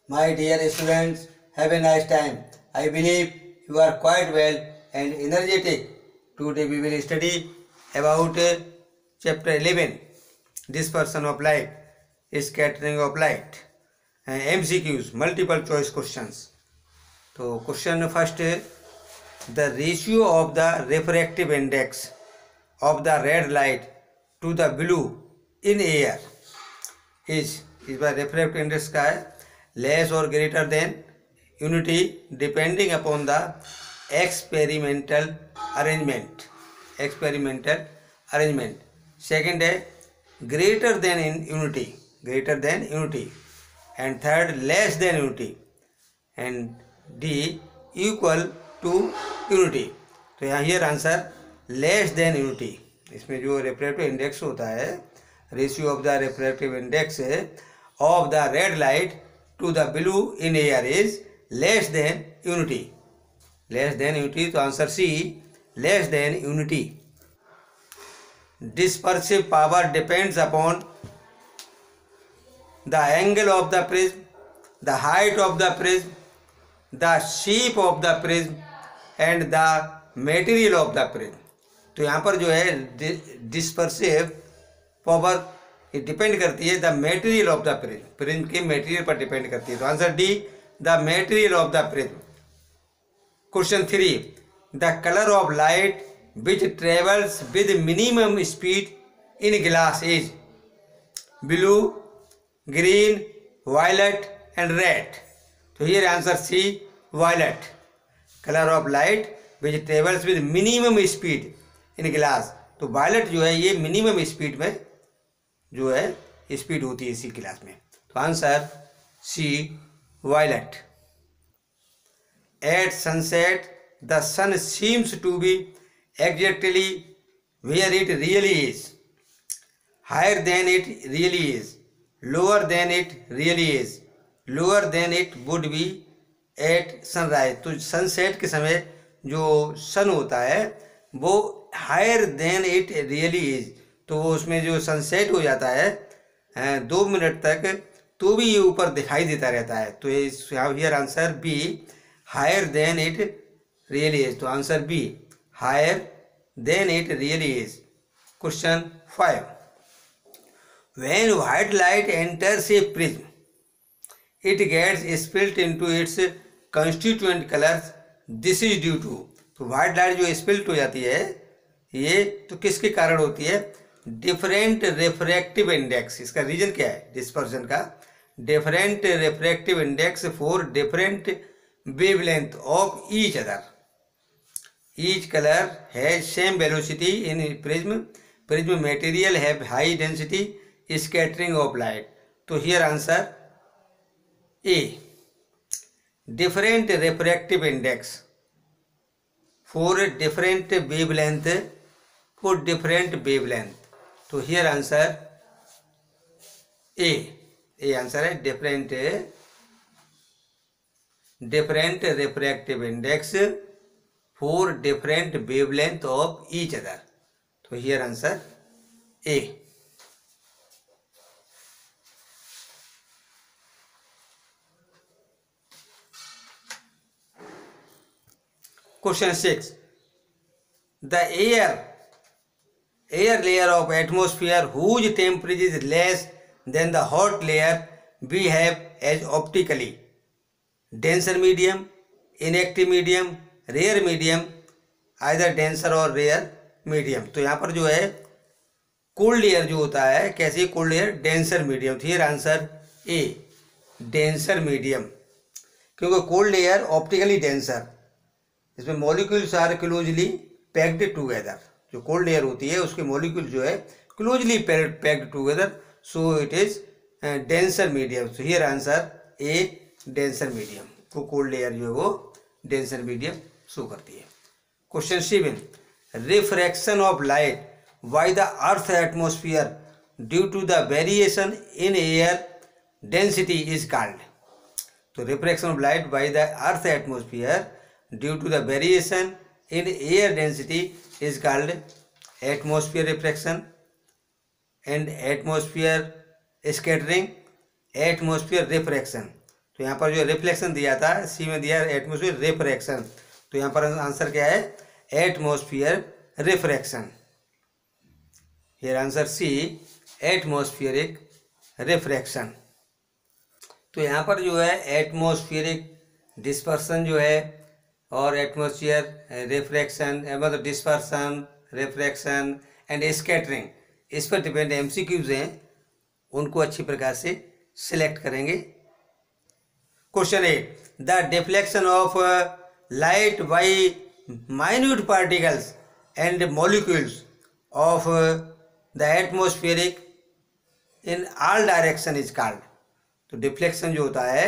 My dear students, have a nice time. I believe you are quite well and energetic. Today we will study about chapter 11, Dispersion of light, Scattering of light, MCQs, multiple choice questions. So question first, the ratio of the refractive index of the red light to the blue in air is bar refractive index का है less or greater than unity depending upon the experimental arrangement. Second है greater than unity, and third less than unity, and D equal to unity. तो यहाँ here answer less than unity. इसमें जो refractive index होता है, ratio of the refractive index of the red light to the blue in air is less than unity. तो answer C, less than unity. Dispersive power depends upon the angle of the prism, the height of the prism, the shape of the prism and the material of the prism. तो यहाँ पर जो है dispersive power ये depend करती है the material of the prism के material पर डिपेंड करती है. तो answer D, the material of the prism. Question 3, the colour of light which travels with minimum speed in glass is blue, green, violet and red. तो here answer C, violet. Colour of light which travels with minimum speed in glass. तो violet जो है ये minimum speed में जो है speed होती है इसी ग्लास में. तो answer C, violet. At sunset the sun seems to be exactly where it really is, higher than it really is, lower than it really is, lower than it would be at sunrise. तो sunset के समय जो sun होता है वो higher than it really is, तो वो उसमें जो सनसेट हो जाता है 2 मिनट तक, तो भी ये ऊपर दिखाई देता रहता है. तो here answer B, higher than it really is. तो answer B, higher than it really is. Question 5, when white light enters a prism it gets split into its constituent colors. This is due to. तो white light जो split हो जाती है ये तो किसके कारण होती है? Different refractive index. इसका रीजन क्या है डिस्पर्जन का? Different refractive index for different wavelength of each other. Each colour has same velocity in prism. Prism material have high density scattering of light. तो here answer A, different refractive index for different wavelength, तो here answer A. Answer है different refractive index for different wavelength of each other. तो here answer A. Question 6, the air layer of atmosphere whose temperature is less than the hot layer we have as optically denser medium, inactive medium, rare medium, either denser or rare medium. तो यहाँ पर जो है cold layer जो होता है, कैसी cold layer? Denser medium. तो here answer A, denser medium. क्योंकि कोल्ड लेयर ऑप्टिकली डेंसर, इसमें molecules are closely packed together. जो कोल्ड लेयर होती है उसके मॉलिक्यूल जो है closely packed together, so it is denser medium. So here answer A, denser medium. तो cold layer जो है वो डेंसर मीडियम शो करती है. Question 7, refraction of light by the earth atmosphere due to the variation in air density is called. तो refraction of light by the earth atmosphere due to the variation in air density is called atmosphere refraction and atmosphere scattering, atmosphere refraction. तो यहाँ पर जो reflection दिया था, सी में दिया atmosphere refraction, तो यहाँ पर आंसर क्या है, atmosphere refraction. Here answer C, atmospheric refraction. तो यहाँ पर जो है एटमोस्फियरिक डिस्पर्सन जो है और एटमोस्फियर रिफ्रैक्शन, मतलब डिस्पर्सन, रिफ्रैक्शन एंड स्कैटरिंग, इस पर डिपेंड एमसीक्यूज हैं, उनको अच्छी प्रकार से सिलेक्ट करेंगे। Question 8, the deflection of light bye minute particles and molecules of the atmospheric in all direction is called. तो डिफ्लेक्शन जो होता है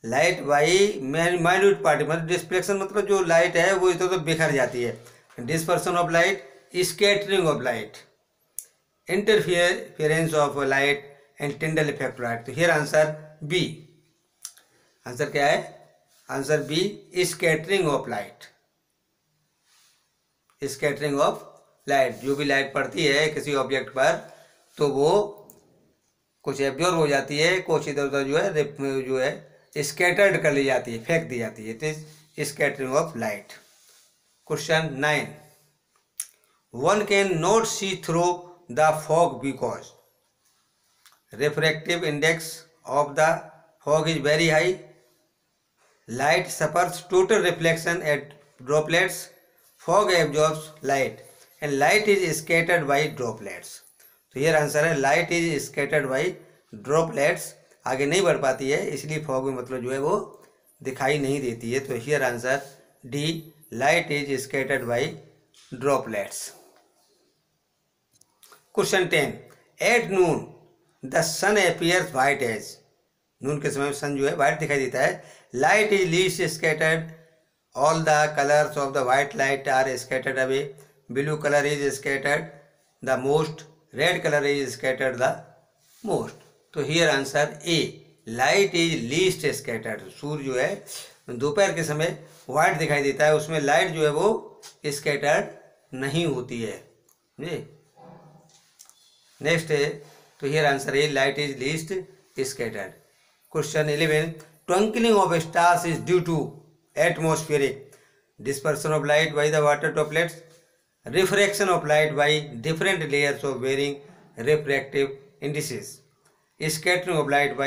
लाइट बाई माइन्यूट पार्टिकल, मतलब डिफ्लेक्शन मतलब जो लाइट है वो इधर उधर बिखर जाती है, dispersion of light, scattering of light, interference of light and Tyndall effect of light. तो हियर आंसर बी। आंसर क्या है, answer B, scattering of light. Scattering of light, जो भी लाइट पड़ती है किसी ऑब्जेक्ट पर तो वो कुछ एब्जॉर्ब हो जाती है, कुछ इधर उधर जो है स्कैटर्ड कर ली जाती है, फेंक दी जाती है। It is scattering of light. Question 9, one can not see through the fog because refractive index of the fog is very high, light suffers total reflection at droplets, fog absorbs light and light is scattered by droplets. तो ये answer है, light is scattered by droplets. आगे नहीं बढ़ पाती है इसलिए fog में मतलब जो है वो दिखाई नहीं देती है। तो here answer D, light is scattered by droplets. Question 10, at noon the sun appears white as, noon के समय सन जो है वाइट दिखाई देता है, light is least scattered, all the colours of the white light are scattered away, blue colour is scattered the most, red colour is scattered the most. तो here answer A, light is least scattered. सूर्य जो है दोपहर के समय white दिखाई देता है, उसमें लाइट जो है वो स्कैटर्ड नहीं होती है जी। नेक्स्ट है, तो here answer A, light is least scattered. Question 11, twinkling of stars is due to atmospheric dispersion of light by the water droplets, refraction of light by different layers of varying refractive indices, scattering of light by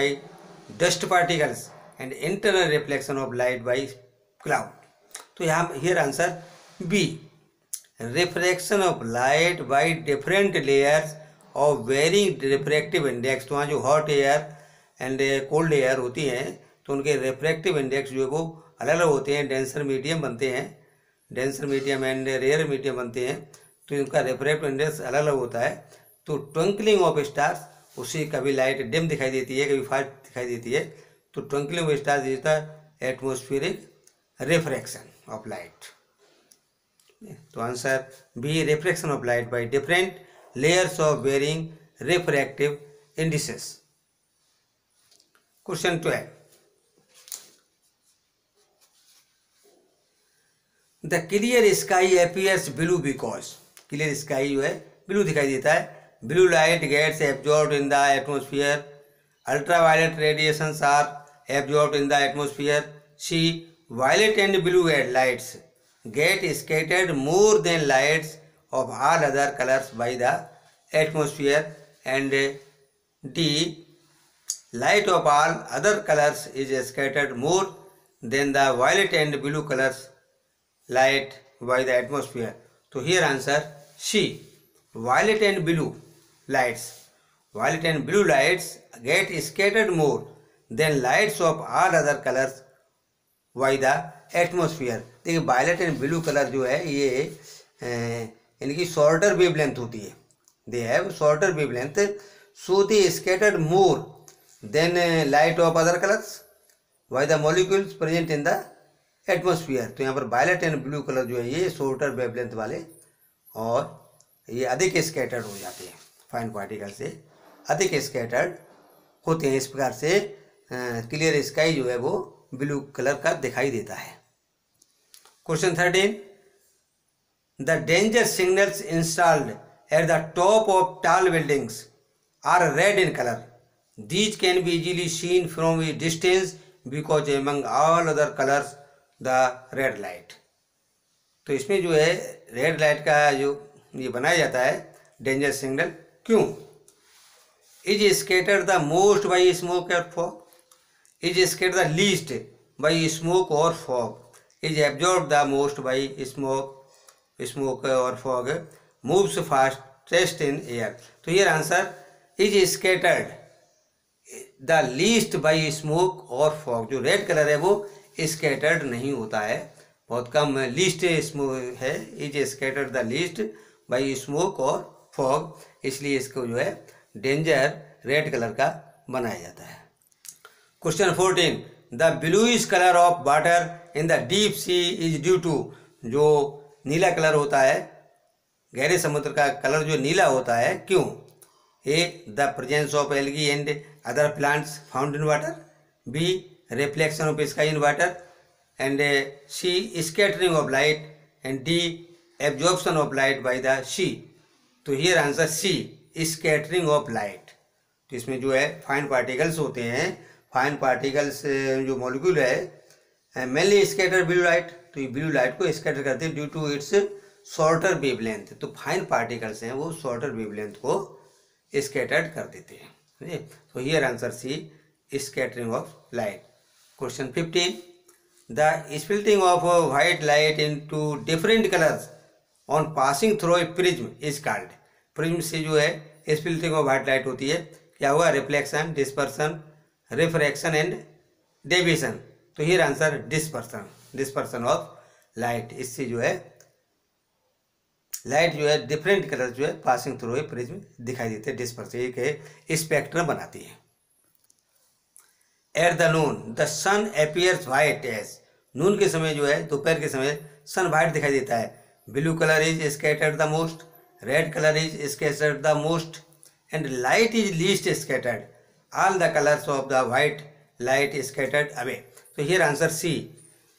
dust particles and internal reflection of light by cloud। तो यहाँ here answer B, refraction of light by different layers of varying refractive index। तो वहाँ जो hot air and cold air होती हैं तो उनके refractive index जो है वो अलग अलग होते हैं, डेंसर मीडियम बनते हैं, denser medium and rare medium बनते हैं, तो इनका refractive index अलग अलग होता है। तो ट्विंकलिंग ऑफ स्टार्स, उसी कभी लाइट डिम दिखाई देती है, कभी फास्ट दिखाई देती है, तो twinkling of stars is the atmospheric refraction of light. तो answer B, refraction of light by different layers of varying refractive indices. Question 12, the clear sky appears blue because, clear sky जो है blue दिखाई देता है, blue light gets absorbed in the atmosphere, ultraviolet radiations are absorbed in the atmosphere, C, violet and blue lights get scattered more than lights of all other colors by the atmosphere, and D, light of all other colors is scattered more than the violet and blue colors light by the atmosphere। तो here answer C, violet and blue lights, violet and blue lights get scattered more than lights of all other colors by the atmosphere। देखिए violet and blue colour जो है ये इनकी shorter wavelength होती है, they have shorter wavelength, so they scattered more than light of other colours by the molecules present in the atmosphere. तो यहाँ पर वायलेट एंड ब्लू कलर जो है ये शॉर्टर वेवलेंथ वाले और ये अधिक स्कैटर्ड हो जाते हैं, फाइन पार्टिकल से अधिक स्कैटर्ड होते हैं। इस प्रकार से क्लियर स्काई जो है वो ब्लू कलर का दिखाई देता है। Question 13, the danger signals installed at the top of tall buildings are red in colour, these can be easily seen from a distance because among all other colours the red light. तो इसमें जो है red light का जो ये बनाया जाता है डेंजर सिग्नल क्यों? Is scatter the most by smoke और fog, is scatter the least by smoke और fog, is absorb the most by smoke और fog, moves fastest in air. तो ये answer is scattered the least by smoke और fog. जो red colour है वो scattered नहीं होता है, बहुत कम लीस्ट स्मोक है, is scattered the least by smoke और फॉग, इसलिए इसको जो है डेंजर रेड कलर का बनाया जाता है। Question 14, the bluish colour of water in the deep sea is due to. जो नीला कलर होता है गहरे समुद्र का कलर जो नीला होता है क्यों? A, the presence of algae and other plants found in water, B, reflection of sky in water, and C, scattering of light, and D, absorption of light by the sea. तो here answer C, scattering of light. तो इसमें जो है fine particles होते हैं, fine particles जो molecule है mainly scatter blue light, तो ये ब्लू लाइट को स्कैटर करते हैं due to its shorter wavelength. तो फाइन पार्टिकल्स हैं वो शॉर्टर वेवलेंथ को स्कैटर्ड कर देते हैं। तो here answer C, scattering of light. Question 15, the splitting of white light into different colours on passing through a prism is called. Prism से जो है स्प्लिटिंग ऑफ व्हाइट लाइट होती है, क्या हुआ? Reflection, dispersion, refraction and deviation. तो here answer dispersion, dispersion of light. इससे जो है लाइट जो है डिफरेंट कलर जो है पासिंग थ्रू ए प्रिज्म दिखाई देते हैं, डिस्पर्सन एक है स्पेक्ट्रम बनाती है। At the noon the sun appears white as. Noon के समय जो है दोपहर के समय सन व्हाइट दिखाई देता है। Blue colour is scattered the most, red colour is scattered the most, and light is least scattered, all the colours of the white light scattered away. तो हियर आंसर सी,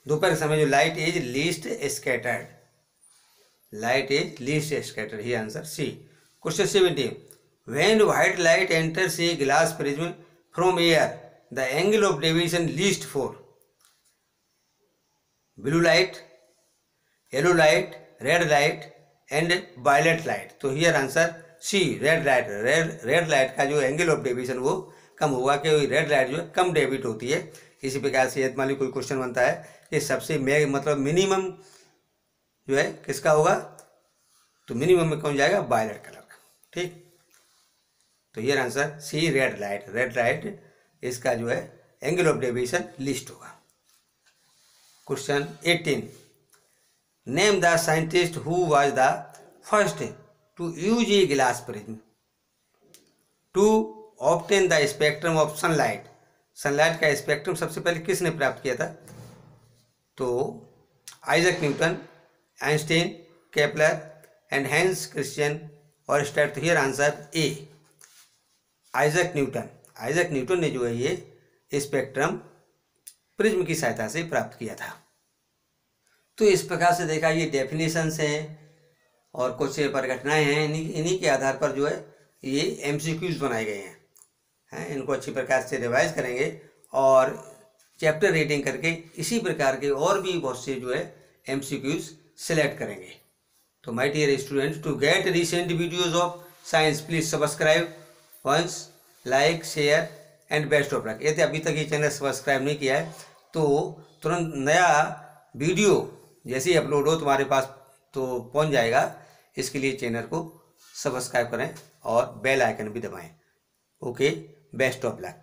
दोपहर के समय जो light is least scattered, light is least scattered, here answer C. Question 17, when white light enters a glass prism from air the angle of deviation least for, blue light, yellow light, red light and violet light. तो here answer C, red light. Red light का जो angle of deviation वो कम होगा, क्योंकि red light जो है कम deviate होती है। इसी प्रकार से यदि मान ली कोई क्वेश्चन बनता है कि सबसे मतलब मिनिमम जो है किसका होगा, तो मिनिमम में कौन जाएगा? वायलेट कलर का। ठीक, तो here answer C, red light. Red light इसका जो है एंगल ऑफ डेविएशन लिस्ट होगा। Question 18, name the scientist who was the first to use a glass prism to obtain the spectrum of sunlight. Sunlight का spectrum सबसे पहले किसने प्राप्त किया था? तो Isaac Newton, Einstein, Kepler and Hans Christian और स्टैट। Here answer A, Isaac Newton. Isaac Newton ने जो है ये स्पेक्ट्रम प्रिज्म की सहायता से प्राप्त किया था। तो इस प्रकार से देखा ये डेफिनेशंस हैं और कुछ परिघटनाएं हैं, इन्हीं के आधार पर जो है ये एमसीक्यूज बनाए गए हैं। इनको अच्छी प्रकार से रिवाइज करेंगे और चैप्टर रीडिंग करके इसी प्रकार के और भी बहुत से जो है एमसीक्यूज सिलेक्ट करेंगे। तो my dear students, to get recent videos of science please subscribe once, like, share and best of luck. यदि अभी तक ये चैनल सब्सक्राइब नहीं किया है तो तुरंत नया वीडियो जैसे ही अपलोड हो तुम्हारे पास तो पहुंच जाएगा। इसके लिए चैनल को सब्सक्राइब करें और बेल आइकन भी दबाएं। Okay, best of luck.